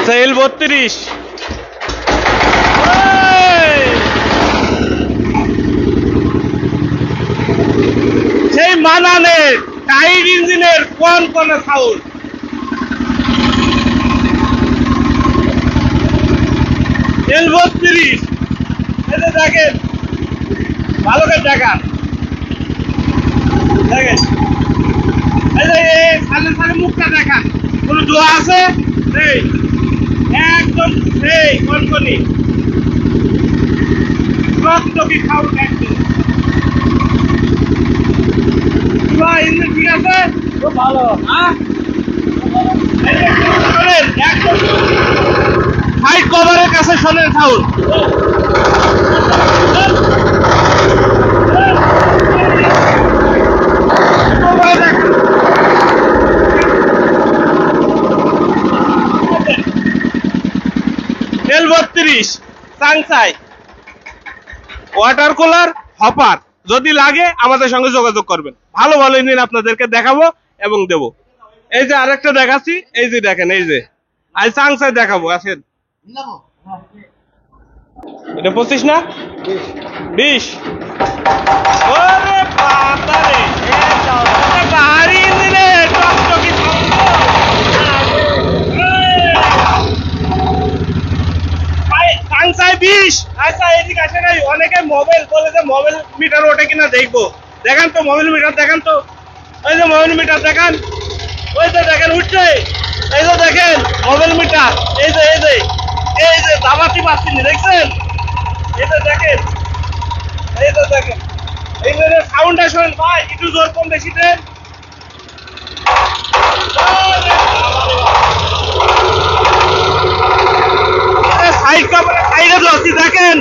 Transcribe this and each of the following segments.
Sell 32 সেই মানানের tight ইঞ্জিনের কোন সাউন্ড। এল 32 এতে দেখেন, ভালো করে দেখান, দেখেন এই যে সামনে সামনে মুখটা দেখান, কোন দোয়া আছে এই একদম সেই কনকনি টকটকি সাউন্ড একদম। ইঞ্জিন ঠিক আছে, খুব ভালো। হ্যাঁ একদম সাইড কভারের কাছে শোনেন সাউন্ড। এল 32 সাংসাই ওয়াটার কুলার হপার, যদি লাগে আমাদের সঙ্গে যোগাযোগ করবেন। ভালো ভালো ইঞ্জিন আপনাদেরকে দেখাবো এবং দেবো। এই যে আরেকটা দেখাচ্ছি, এই যে দেখেন, এই যে আজ সাংসাই দেখাবো, আসেন। এটা 25 না 20? ওরে বাবারে, ভারী ইঞ্জিনে টকটকি সাংসাই 20। আচ্ছা এদিকে আসেন, অনেকে মোবাইল বলে যে মোবাইল মিটার ওঠে কিনা দেখবো। দেখান তো মোবাইল মিটার, দেখান তো, ওই যে মোবাইল মিটার দেখান, ওই যে দেখেন উঠছে, এই যে দেখেন মোবাইল মিটার, এই যে এই যে এই যে দাবাতি পাচ্ছি দেখছেন, এই যে দেখেন, এই যে দেখেন, এই যে সাউন্ডটা শোনেন ভাই, একটু জোর কম বেশি দেন। সাইড কাপড়ে সাইডে লসি দেখেন,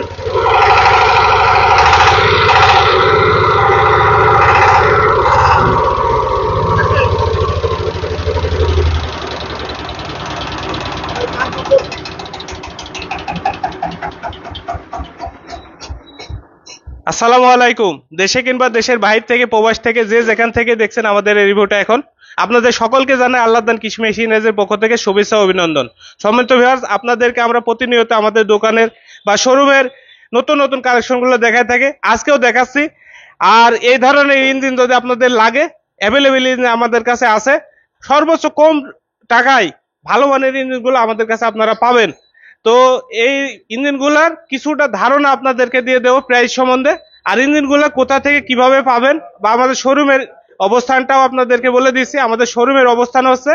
আসসালামু আলাইকুম। দেশে কিংবা দেশের বাইরে থেকে, প্রবাস থেকে, যে যেখান থেকে দেখছেন আমাদের এই রিভিউটা, এখন আপনাদের সকলকে জানাই আল্লাহ দান কৃষি মেশিনারিজের পক্ষ থেকে শুভেচ্ছা ও অভিনন্দন। সম্মানিত ভিউয়ার্স, আপনাদেরকে আমরা প্রতিনিয়ত আমাদের দোকানের বা শোরুমের নতুন নতুন কালেকশনগুলো দেখায় থাকি, আজকেও দেখাচ্ছি। আর এই ধরনের ইঞ্জিন যদি আপনাদের লাগে, অ্যাভেলেবেল ইঞ্জিন আমাদের কাছে আছে। সর্বোচ্চ কম টাকায় ভালো মানের ইঞ্জিনগুলো আমাদের কাছে আপনারা পাবেন। তো এই ইঞ্জিনগুলোর কিছুটা ধারণা আপনাদেরকে দিয়ে দেবো প্রাইস সম্বন্ধে, আর ইঞ্জিনগুলো কোথা থেকে কিভাবে পাবেন, বা আমাদের শোরুমের অবস্থানটাও আপনাদেরকে বলে দিচ্ছি। আমাদের শোরুমের অবস্থান হচ্ছে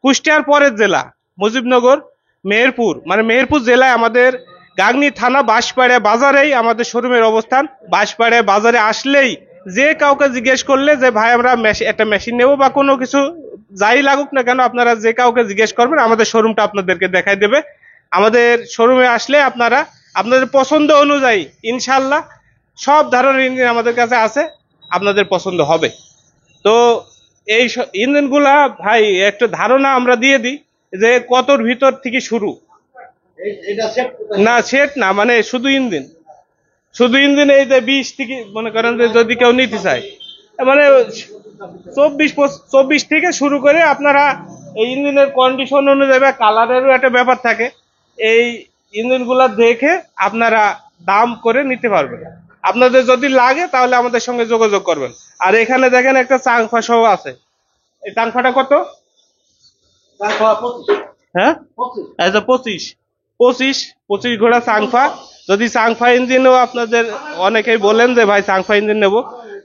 কুষ্টিয়ার পরের জেলা মুজিবনগর, মেহেরপুর, মানে মেহেরপুর জেলায় আমাদের গাংনী থানা বাঁশপাড়া বাজারেই আমাদের শোরুমের অবস্থান। বাঁশপাড়া বাজারে আসলেই যে কাউকে জিজ্ঞেস করলে যে ভাই আমরা একটা মেশিন নেবো বা কোনো কিছু যাই লাগুক না কেন, আপনারা যে কাউকে জিজ্ঞেস করবেন, আমাদের শোরুমটা আপনাদেরকে দেখাই দেবে। আমাদের শোরুমে আসলে আপনারা আপনাদের পছন্দ অনুযায়ী ইনশাল্লাহ সব ধরনের ইঞ্জিন আমাদের কাছে আছে, আপনাদের পছন্দ হবে। তো এই ইঞ্জিনগুলা ভাই একটা ধারণা আমরা দিয়ে দিই যে কতর ভিতর থেকে শুরু। না সেট না, মানে শুধু ইঞ্জিন, শুধু ইঞ্জিন এই যে 20 থেকে, মনে করেন যে যদি কেউ নিতে চায়, মানে 24 থেকে শুরু করে আপনারা এই ইঞ্জিনের কন্ডিশন অনুযায়ী কালারেরও একটা ব্যাপার থাকে, এই ইঞ্জিনগুলা দেখে আপনারা দাম করে নিতে পারবেন। আপনাদের যদি লাগে তাহলে আমাদের সঙ্গে যোগাযোগ করবেন। আর এখানে দেখেন একটা চাংফা সহ আছে। এই চাংফাটা কত? হ্যাঁ, 25 ঘোড়া চাংফা। যদি চাংফা ইঞ্জিনও আপনাদের অনেকেই বলেন যে ভাই চাংফা ইঞ্জিন নেব,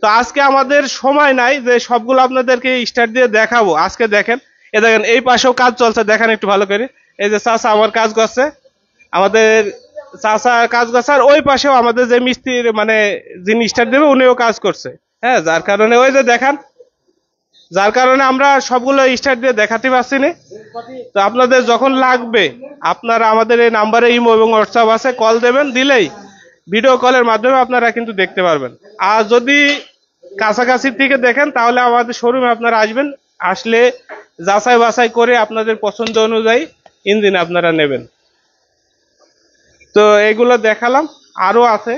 তো আজকে আমাদের সময় নাই যে সবগুলো আপনাদেরকে স্টার্ট দিয়ে দেখাবো। আজকে দেখেন, এ দেখেন এই পাশেও কাজ চলছে, দেখেন একটু ভালো করে। এই যে চাচা আমার কাজ করছে, আমাদের চাচা কাজ করছে, আর ওই পাশেও আমাদের যে মিস্ত্রির মানে যিনি স্টার্ট দেবে উনিও কাজ করছে। হ্যাঁ, যার কারণে ওই যে দেখান, যার কারণে আমরা সবগুলো স্টার্ট দিয়ে দেখাতে পারছি না। তো আপনাদের যখন লাগবে আপনারা আমাদের এই নাম্বারে ইমো এবং হোয়াটসঅ্যাপ আছে, কল দেবেন, দিলেই ভিডিও কলের মাধ্যমে আপনারা কিন্তু দেখতে পারবেন। আর যদি কাছাকাছি থেকে দেখেন তাহলে আমাদের শোরুমে আপনারা আসবেন, আসলে যাচাই বাছাই করে আপনাদের পছন্দ অনুযায়ী ইঞ্জিন আপনারা নেবেন। তো এইগুলো দেখালাম, আরো আছে,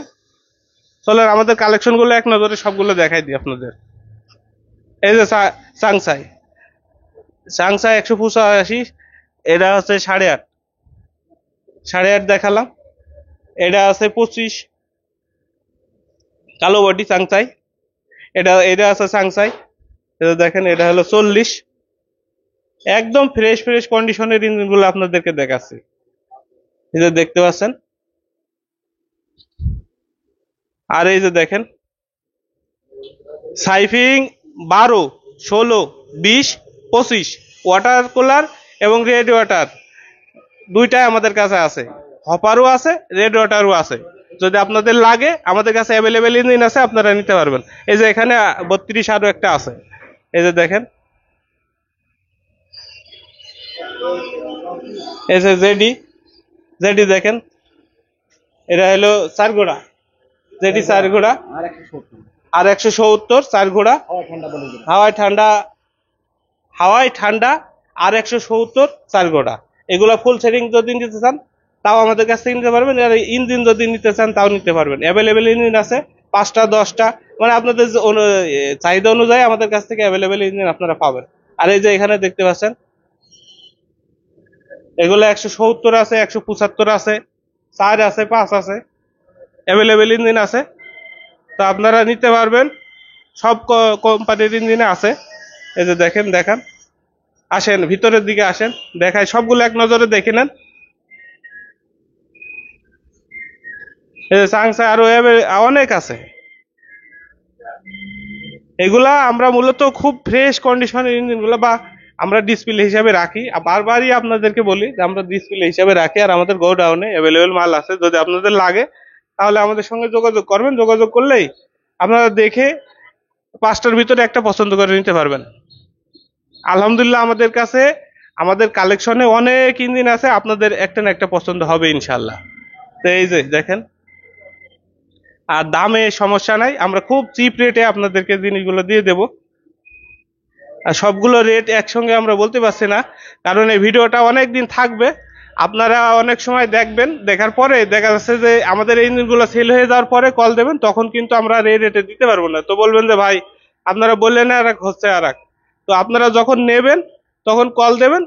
চলেন আমাদের কালেকশন গুলো এক নজরে সবগুলো দেখাই দিই আপনাদের। এই যে সাংসাই 185, এটা হচ্ছে 8.5। 8.5 দেখালাম। এটা আছে 25 কালো বডি চাংচাই। এটা আছে চাংচাই, এটা দেখেন, এটা হলো 40। একদম ফ্রেশ ফ্রেশ কন্ডিশনের ইঞ্জিনগুলো আপনাদেরকে দেখাচ্ছি। এই যে দেখতে পাচ্ছেন। আর এই যে দেখেন সাইফিং 12, 16, 20, 25 ওয়াটার কুলার এবং রেড ওয়াটার দুইটাই আমাদের কাছে আছে। হপারও আছে, রেড ওয়াটারও আছে। যদি আপনাদের লাগে আমাদের কাছে অ্যাভেলেবেল ইঞ্জিন আছে, আপনারা নিতে পারবেন। এই যে এখানে 32 আরো একটা আছে। এই যে দেখেন, এই যে জেডি জেডি দেখেন, এটা হলো 4 ঘোড়া জেডি 4 ঘোড়া আর 170 4 ঘোড়া। হাওয়াই ঠান্ডা হাওয়াই ঠান্ডা আর 170 4 ঘোড়া। এগুলা ফুল সেটিং যদি নিতে চান তাও আমাদের কাছ থেকে নিতে পারবেন। আর ইঞ্জিন যদি নিতে চান তাও নিতে পারবেন। অ্যাভেলেবেল ইঞ্জিন আছে 5টা 10টা, মানে আপনাদের চাহিদা অনুযায়ী আমাদের কাছ থেকে অ্যাভেলেবেল ইঞ্জিন আপনারা পাবেন। আর এই যে এখানে দেখতে পাচ্ছেন এগুলো 170 আছে, 175 আছে, 4 আছে, 5 আছে, অ্যাভেলেবেল ইঞ্জিন আছে। তো আপনারা নিতে পারবেন, সব কোম্পানির ইঞ্জিনে আছে। এই যে দেখেন, দেখান, আসেন ভিতরের দিকে আসেন, দেখায় সবগুলো এক নজরে দেখে নেন। এই যে চাংসা আরো অনেক আছে। এগুলা আমরা মূলত খুব ফ্রেশ কন্ডিশনের ইঞ্জিনগুলো বা আমরা ডিসপ্লে হিসাবে রাখি। বারবারই আপনাদেরকে বলি যে আমরা ডিসপ্লে হিসাবে রাখি, আর আমাদের গোডাউনে অ্যাভেলেবেল মাল আছে। যদি আপনাদের লাগে তাহলে আমাদের সঙ্গে যোগাযোগ করবেন। যোগাযোগ করলেই আপনারা দেখে 5টার ভিতরে একটা পছন্দ করে নিতে পারবেন। আলহামদুলিল্লাহ আমাদের কাছে আমাদের কালেকশনে অনেক ইঞ্জিন আছে, আপনাদের একটা না একটা পছন্দ হবে ইনশাল্লাহ। তো এই যে দেখেন, আর দামে সমস্যা নাই, আমরা খুব চিপ রেটে আপনাদেরকে জিনিসগুলো দিয়ে দেব। আর সবগুলো রেট একসঙ্গে আমরা বলতে পারছি না, কারণ এই ভিডিওটা অনেক দিন থাকবে। আপনারা অনেক সময় দেখবেন, দেখার পরে দেখা যাচ্ছে যে আমাদের এই ইঞ্জিনগুলো সেল হয়ে যাওয়ার পরে কল দেবেন, তখন কিন্তু আমরা এই রেটে দিতে পারবো না। তো বলবেন যে ভাই আপনারা বললেন আর এক হচ্ছে আর এক। তো আপনারা যখন নেবেন তখন কল দেবেন,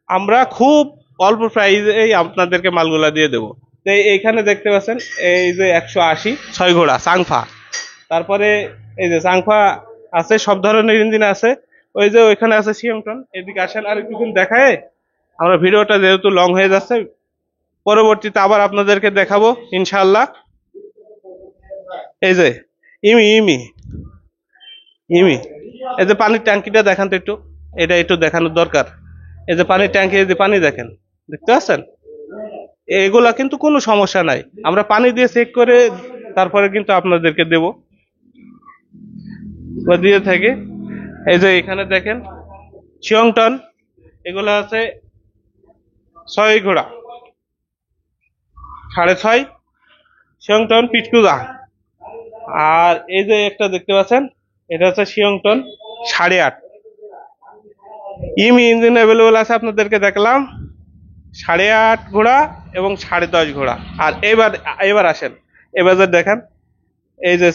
আমরা খুব অল্প প্রাইসেই আপনাদেরকে মালগুলা দিয়ে দেবো। তো এইখানে দেখতে পাচ্ছেন এই যে 180 6 ঘোড়া চাংফা। তারপরে এই যে চাংফা আছে, সব ধরনের ইঞ্জিন আছে। ওই যে ওইখানে আছে সিএমটন। এদিকে আসেন আর কিছুক্ষণ দেখায়, আমরা ভিডিওটা যেহেতু লং হয়ে যাচ্ছে পরবর্তীতে আবার আপনাদেরকে দেখাবো ইনশাআল্লাহ। এই যে ইমি ইমি ইমি এই যে পানির ট্যাঙ্কিটা দেখান তো একটু, এটা একটু দেখানোর দরকার। এই যে পানির ট্যাঙ্কি, এই যে পানি দেখেন, দেখতে পাচ্ছেন? এগুলা কিন্তু কোনো সমস্যা নাই, আমরা পানি দিয়ে চেক করে তারপরে কিন্তু আপনাদেরকে দেব বা দিয়ে থাকে। এই যে এখানে দেখেন চিয়ংটন, এগুলো আছে 6 ঘোড়া 6.5 শিয়ংটন পিটকুজা। আর এই যে একটা দেখতে পাচ্ছেন, এটা হচ্ছে শিয়ংটন 8.5। ইমি ইঞ্জিন অ্যাভেলেবল আছে, আপনাদেরকে দেখলাম 8.5 ঘোড়া এবং 10.5 ঘোড়া। আর এবার আসেন, এবার দেখেন এই যে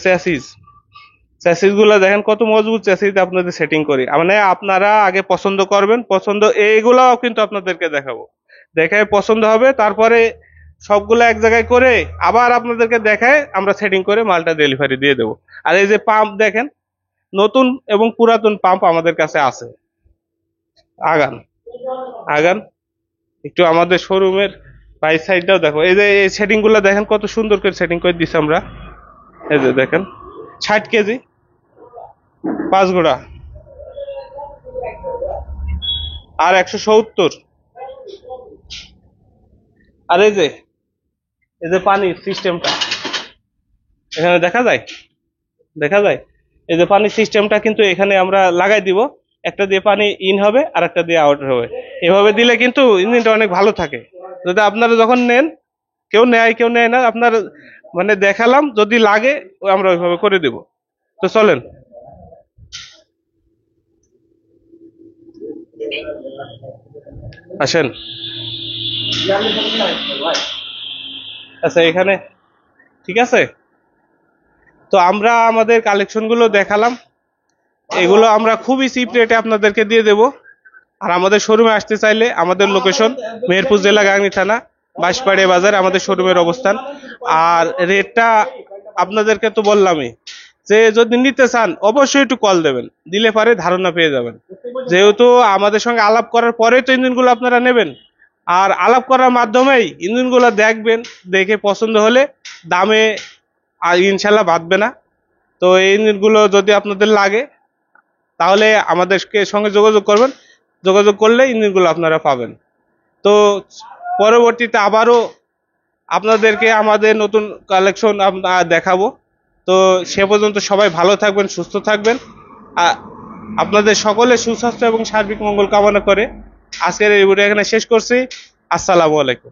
চ্যাসিস গুলা দেখেন কত মজবুত চ্যাসিস আপনাদের সেটিং করি। মানে আপনারা আগে পছন্দ করবেন, পছন্দ এইগুলাও কিন্তু আপনাদেরকে দেখাবো, দেখায় পছন্দ হবে, তারপরে সবগুলো এক জায়গায় করে আবার আপনাদেরকে দেখায় আমরা সেটিং করে মালটা ডেলিভারি দিয়ে দেবো। আর এই যে পাম্প দেখেন, নতুন এবং পুরাতন পাম্প আমাদের কাছে আছে। আগান আগান একটু আমাদের শোরুমের বাই সাইডটাও দেখো। এই যে এই সেটিং গুলা দেখেন কত সুন্দর করে সেটিং করে দিচ্ছি আমরা। এই যে দেখেন 60 কেজি 5 ঘোড়া আর 170। আর এই যে পানির সিস্টেমটা এখানে দেখা যায়, এই যে পানির সিস্টেমটা কিন্তু এখানে আমরা লাগাই দিব। একটা দিয়ে পানি ইন হবে আর একটা দিয়ে আউট হবে। এভাবে দিলে কিন্তু ইঞ্জিনটা অনেক ভালো থাকে। যদি আপনারা যখন নেন, কেউ নেয় কেউ নেয় না, আপনার মানে দেখালাম, যদি লাগে আমরা ওইভাবে করে দেব। তো চলেন। আসেন। আচ্ছা এখানে ঠিক আছে। তো আমরা আমাদের কালেকশন গুলো দেখালাম, এগুলো আমরা খুবই চিপ রেটে আপনাদেরকে দিয়ে দেব। আর আমাদের শোরুমে আসতে চাইলে আমাদের লোকেশন মেহেরপুর জেলা গাংনী থানা বাঁশবাড়িয়া বাজার আমাদের শোরুমের অবস্থান। আর রেটটা আপনাদেরকে তো বললামই, যে যদি নিতে চান অবশ্যই একটু কল দেবেন, দিলে পরে ধারণা পেয়ে যাবেন। যেহেতু আমাদের সঙ্গে আলাপ করার পরে তো ইঞ্জিনগুলো আপনারা নেবেন, আর আলাপ করার মাধ্যমেই ইঞ্জিনগুলো দেখবেন, দেখে পছন্দ হলে দামে আর ইনশাল্লাহ বাঁধবে না। তো এই ইঞ্জিনগুলো যদি আপনাদের লাগে তাহলে আমাদেরকে সঙ্গে যোগাযোগ করবেন, যোগাযোগ করলে ইঞ্জিনগুলো আপনারা পাবেন। তো পরবর্তীতে আবারও আপনাদেরকে আমাদের নতুন কালেকশন দেখাবো। তো সে পর্যন্ত সবাই ভালো থাকবেন, সুস্থ থাকবেন। আপনাদের সকলের সুস্বাস্থ্য এবং সার্বিক মঙ্গল কামনা করে আজকের এই ভিডিও এখানে শেষ করছি। আসসালামু আলাইকুম।